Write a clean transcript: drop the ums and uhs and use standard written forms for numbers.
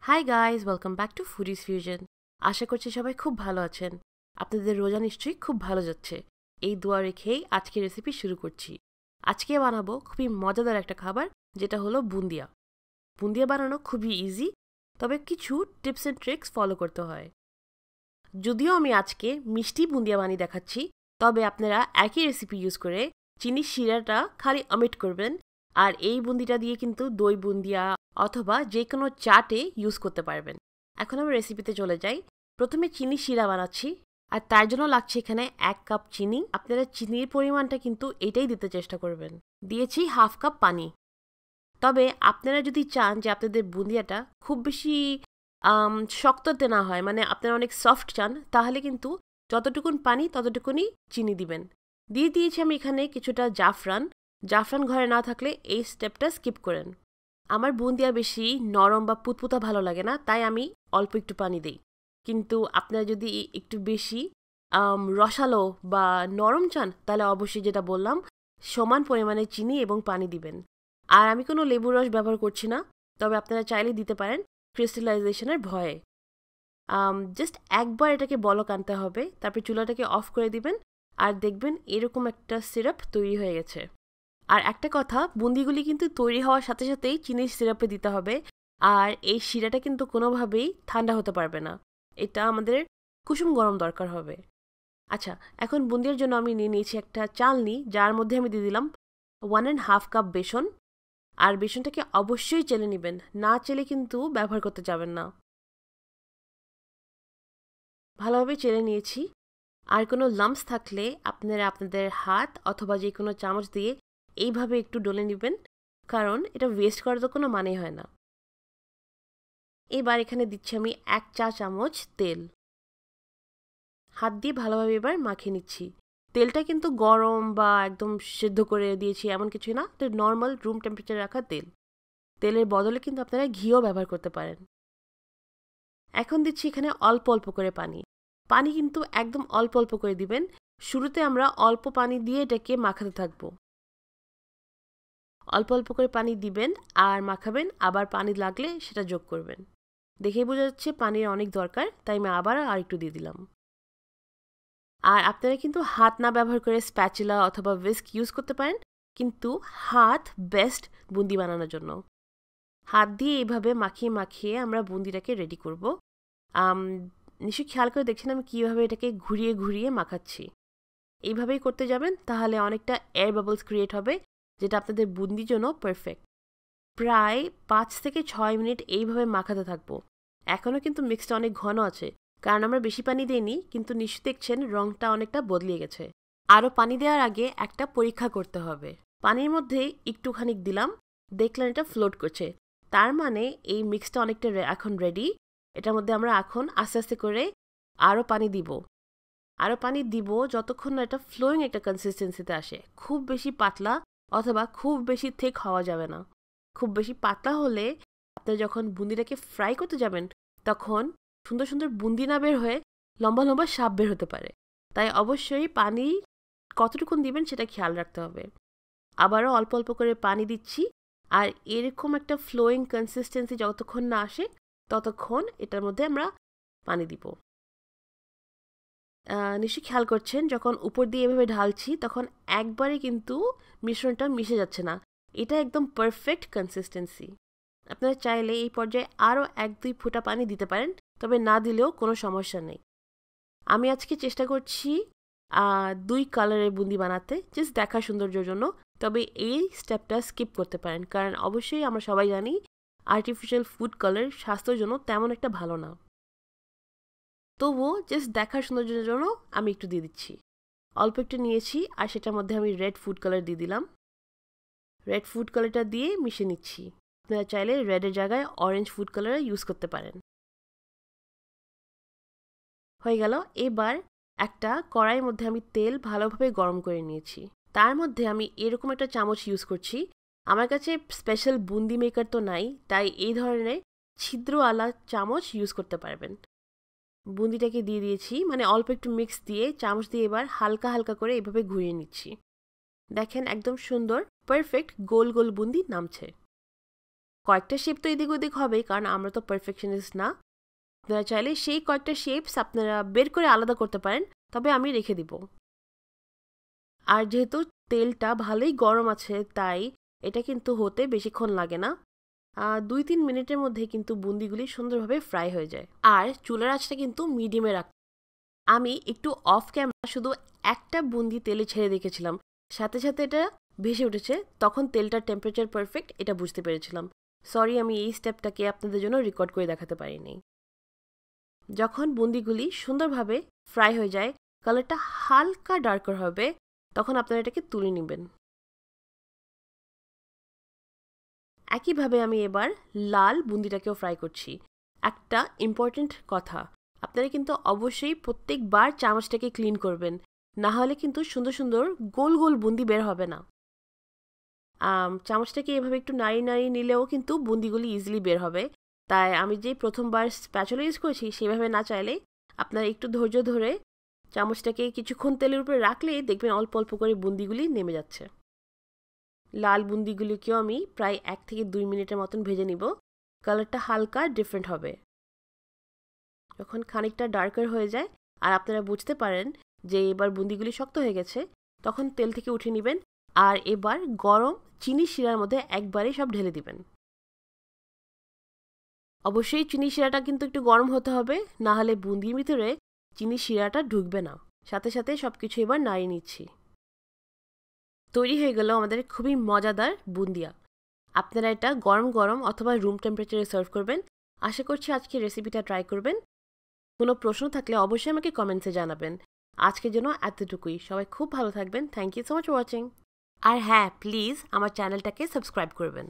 High guys, welcome back to Foodies Fusion. আশা করছি সবাই খুব ভালো আছেন। আপনাদের রোজা নিশ্চয়ই খুব ভালো যাচ্ছে। এই দোয়া রেখেই আজকে রেসিপি শুরু করছি। আজকে বানাবো খুবই মজাদার একটা খাবার, যেটা হলো বুন্দিয়া। বুন্দিয়া বানানো খুবই ইজি, তবে কিছু টিপস অ্যান্ড ট্রিক্স ফলো করতে হয়। যদিও আমি আজকে মিষ্টি বুন্দিয়া বানিয়ে দেখাচ্ছি, তবে আপনারা একই রেসিপি ইউজ করে চিনির শিরাটা খালি অমিট করবেন, আর এই বুন্দিটা দিয়ে কিন্তু দই বুন্দিয়া অথবা যে কোনো চাটে ইউজ করতে পারবেন। এখন আমরা রেসিপিতে চলে যাই। প্রথমে চিনি শিরা বানাচ্ছি, আর তার জন্য লাগছে এখানে 1 কাপ চিনি। আপনারা চিনির পরিমাণটা কিন্তু এটাই দিতে চেষ্টা করবেন। দিয়েছি হাফ কাপ পানি। তবে আপনারা যদি চান যে আপনাদের বুন্দিয়াটা খুব বেশি শক্ততে না হয়, মানে আপনারা অনেক সফট চান, তাহলে কিন্তু যতটুকুন পানি ততটুকুনই চিনি দিবেন। দিয়ে দিয়েছি আমি এখানে কিছুটা জাফরান। জাফরান ঘরে না থাকলে এই স্টেপটা স্কিপ করেন। আমার বুন্দিয়া বেশি নরম বা পুতপুতা ভালো লাগে না, তাই আমি অল্প একটু পানি দিই। কিন্তু আপনারা যদি একটু বেশি রসালো বা নরম চান, তাহলে অবশ্যই যেটা বললাম, সমান পরিমাণে চিনি এবং পানি দিবেন। আর আমি কোনো লেবুর রস ব্যবহার করছি না, তবে আপনারা চাইলে দিতে পারেন ক্রিস্টালাইজেশনের ভয়ে। জাস্ট একবার এটাকে বলক আনতে হবে, তারপর চুলাটাকে অফ করে দিবেন, আর দেখবেন এরকম একটা সিরাপ তৈরি হয়ে গেছে। আর একটা কথা, বুন্দিগুলি কিন্তু তৈরি হওয়ার সাথে সাথেই চিনির সিরাপে দিতে হবে, আর এই শিরাটা কিন্তু কোনোভাবেই ঠান্ডা হতে পারবে না। এটা আমাদের কুসুম গরম দরকার হবে। আচ্ছা, এখন বুন্দির জন্য আমি নিয়ে নিয়েছি একটা চালনি, যার মধ্যে আমি দিয়ে দিলাম 1.5 কাপ বেসন। আর বেসনটাকে অবশ্যই চেলে নেবেন, না চেলে কিন্তু ব্যবহার করতে যাবেন না। ভালোভাবে চেলে নিয়েছি। আর কোনো লাম্পস থাকলে আপনারা আপনাদের হাত অথবা যে কোনো চামচ দিয়ে এইভাবে একটু ডলে নেবেন, কারণ এটা ওয়েস্ট করার তো কোনো মানেই হয় না। এবার এখানে দিচ্ছি আমি 1 চা চামচ তেল। হাত দিয়ে ভালোভাবে এবার মাখিয়ে নিচ্ছি। তেলটা কিন্তু গরম বা একদম সেদ্ধ করে দিয়েছি এমন কিছু না, এটা নর্মাল রুম টেম্পারেচারে রাখা তেল। তেলের বদলে কিন্তু আপনারা ঘিও ব্যবহার করতে পারেন। এখন দিচ্ছি এখানে অল্প অল্প করে পানি। পানি কিন্তু একদম অল্প অল্প করে দিবেন। শুরুতে আমরা অল্প পানি দিয়ে এটাকে মাখাতে থাকবো। অল্প অল্প করে পানি দিবেন আর মাখাবেন, আবার পানি লাগলে সেটা যোগ করবেন। দেখেই বোঝা যাচ্ছে পানির অনেক দরকার, তাই আমি আবার আর একটু দিয়ে দিলাম। আর আপনারা কিন্তু হাত না ব্যবহার করে স্প্যাচুলা অথবা হুইস্ক ইউজ করতে পারেন, কিন্তু হাত বেস্ট বুন্দি বানানোর জন্য। হাত দিয়ে এইভাবে মাখিয়ে মাখিয়ে আমরা বুন্দিটাকে রেডি করব। নিশ্চয়ই খেয়াল করে দেখছেন আমি কীভাবে এটাকে ঘুরিয়ে ঘুরিয়ে মাখাচ্ছি। এইভাবেই করতে যাবেন, তাহলে অনেকটা এয়ার বাবলস ক্রিয়েট হবে, যেটা আপনাদের বুন্দির জন্য পারফেক্ট। প্রায় 5 থেকে 6 মিনিট এইভাবে মাখাতে থাকবো। এখনও কিন্তু মিক্সটা অনেক ঘন আছে, কারণ আমরা বেশি পানি দিইনি, কিন্তু নিশ্চয়ই দেখছেন রঙটা অনেকটা বদলিয়ে গেছে। আরও পানি দেওয়ার আগে একটা পরীক্ষা করতে হবে। পানির মধ্যে একটুখানি দিলাম, দেখলেন এটা ফ্লোট করছে, তার মানে এই মিক্সটা অনেকটা এখন রেডি। এটার মধ্যে আমরা এখন আস্তে আস্তে করে আরও পানি দিব। আরও পানি দিব যতক্ষণ না এটা ফ্লোয়িং একটা কনসিস্টেন্সিতে আসে। খুব বেশি পাতলা অথবা খুব বেশি থিক হওয়া যাবে না। খুব বেশি পাতলা হলে আপনি যখন বুন্দিটাকে ফ্রাই করতে যাবেন, তখন সুন্দর সুন্দর বুন্দি না বের হয়ে লম্বা লম্বা সাপ বের হতে পারে। তাই অবশ্যই পানি কতটুকুন দিবেন সেটা খেয়াল রাখতে হবে। আবারও অল্প অল্প করে পানি দিচ্ছি, আর এরকম একটা ফ্লোয়িং কনসিস্টেন্সি যতক্ষণ না আসে ততক্ষণ এটার মধ্যে আমরা পানি দিব। নিশ্চয়ই খেয়াল করছেন, যখন উপর দিয়ে এভাবে ঢালছি তখন একবারে কিন্তু মিশ্রণটা মিশে যাচ্ছে না। এটা একদম পারফেক্ট কনসিস্টেন্সি। আপনারা চাইলে এই পর্যায়ে আরও 1-2 ফোঁটা পানি দিতে পারেন, তবে না দিলেও কোনো সমস্যা নেই। আমি আজকে চেষ্টা করছি 2 কালারের বুন্দি বানাতে, জাস্ট দেখার সৌন্দর্যের জন্য। তবে এই স্টেপটা স্কিপ করতে পারেন, কারণ অবশ্যই আমরা সবাই জানি আর্টিফিশিয়াল ফুড কালার স্বাস্থ্যের জন্য তেমন একটা ভালো না। তবুও জাস্ট দেখার সৌন্দর্যের জন্য আমি একটু দিয়ে দিচ্ছি। অল্প একটু নিয়েছি, আর সেটার মধ্যে আমি রেড ফুড কালার দিয়ে দিলাম। রেড ফুড কালারটা দিয়ে মিশিয়ে নিচ্ছি। আপনারা চাইলে রেডের জায়গায় অরেঞ্জ ফুড কালার ইউজ করতে পারেন। হয়ে গেল। এবার একটা কড়াইয়ের মধ্যে আমি তেল ভালোভাবে গরম করে নিয়েছি। তার মধ্যে আমি এরকম একটা চামচ ইউজ করছি। আমার কাছে স্পেশাল বুন্দি মেকার তো নাই, তাই এই ধরনের ছিদ্রওয়ালা চামচ ইউজ করতে পারবেন। বুন্দিটাকে দিয়ে দিয়েছি, মানে অল্প একটু মিক্স দিয়ে চামচ দিয়ে এবার হালকা হালকা করে এভাবে ঘুরিয়ে নিচ্ছি। দেখেন একদম সুন্দর পারফেক্ট গোল গোল বুন্দি নামছে। কয়েকটা শেপ তো এদিক ওদিক হবেই, কারণ আমরা তো পারফেকশনিস্ট না। আপনারা চাইলে সেই কয়েকটা শেপস আপনারা বের করে আলাদা করতে পারেন, তবে আমি রেখে দিব। আর যেহেতু তেলটা ভালোই গরম আছে, তাই এটা কিন্তু হতে বেশিক্ষণ লাগে না। 2-3 মিনিটের মধ্যে কিন্তু বুন্দিগুলি সুন্দরভাবে ফ্রাই হয়ে যায়। আর চুলার আঁচটা কিন্তু মিডিয়ামে রাখতে। আমি একটু অফ ক্যামেরা শুধু একটা বুন্দি তেলে ছেড়ে রেখেছিলাম, সাথে সাথে এটা ভেসে উঠেছে, তখন তেলটার টেম্পারেচার পারফেক্ট এটা বুঝতে পেরেছিলাম। সরি, আমি এই স্টেপটাকে আপনাদের জন্য রেকর্ড করে দেখাতে পারিনি। যখন বুন্দিগুলি সুন্দরভাবে ফ্রাই হয়ে যায়, কালারটা হালকা ডার্কার হবে, তখন আপনারা এটাকে তুলে নেবেন। একইভাবে আমি এবার লাল বুন্দিটাকেও ফ্রাই করছি। একটা ইম্পর্ট্যান্ট কথা, আপনারা কিন্তু অবশ্যই প্রত্যেকবার চামচটাকে ক্লিন করবেন, না হলে কিন্তু সুন্দর সুন্দর গোল গোল বুন্দি বের হবে না। চামচটাকে এভাবে একটু নাড়িয়ে নাড়িয়ে নিলেও কিন্তু বুন্দিগুলি ইজিলি বের হবে। তাই আমি যে প্রথমবার স্প্যাচুলা ইউজ করেছি সেভাবে না চাইলে আপনারা একটু ধৈর্য ধরে চামচটাকে কিছুক্ষণ তেলের উপরে রাখলেই দেখবেন অল্প অল্প করে বুন্দিগুলি নেমে যাচ্ছে। লাল বুন্দিগুলিকেও আমি প্রায় 1 থেকে 2 মিনিটের মতন ভেজে নিব। কালারটা হালকা ডিফারেন্ট হবে। যখন খানিকটা ডার্কার হয়ে যায় আর আপনারা বুঝতে পারেন যে এবার বুন্দিগুলি শক্ত হয়ে গেছে, তখন তেল থেকে উঠে নেবেন আর এবার গরম চিনি শিরার মধ্যে একবারেই সব ঢেলে দিবেন। অবশ্যই চিনি শিরাটা কিন্তু একটু গরম হতে হবে, না হলে বুন্দির ভিতরে চিনি শিরাটা ঢুকবে না। সাথে সাথে সবকিছু এবার নাড়িয়ে নিচ্ছি। তৈরি হয়ে গেল আমাদের খুবই মজাদার বুন্দিয়া। আপনারা এটা গরম গরম অথবা রুম টেম্পারেচারে সার্ভ করবেন। আশা করছি আজকে রেসিপিটা ট্রাই করবেন। কোনো প্রশ্ন থাকলে অবশ্যই আমাকে কমেন্টসে জানাবেন। আজকের জন্য এতটুকুই। সবাই খুব ভালো থাকবেন। Thank you so much for watching. আর হ্যাঁ, প্লিজ আমার চ্যানেলটাকে সাবস্ক্রাইব করবেন।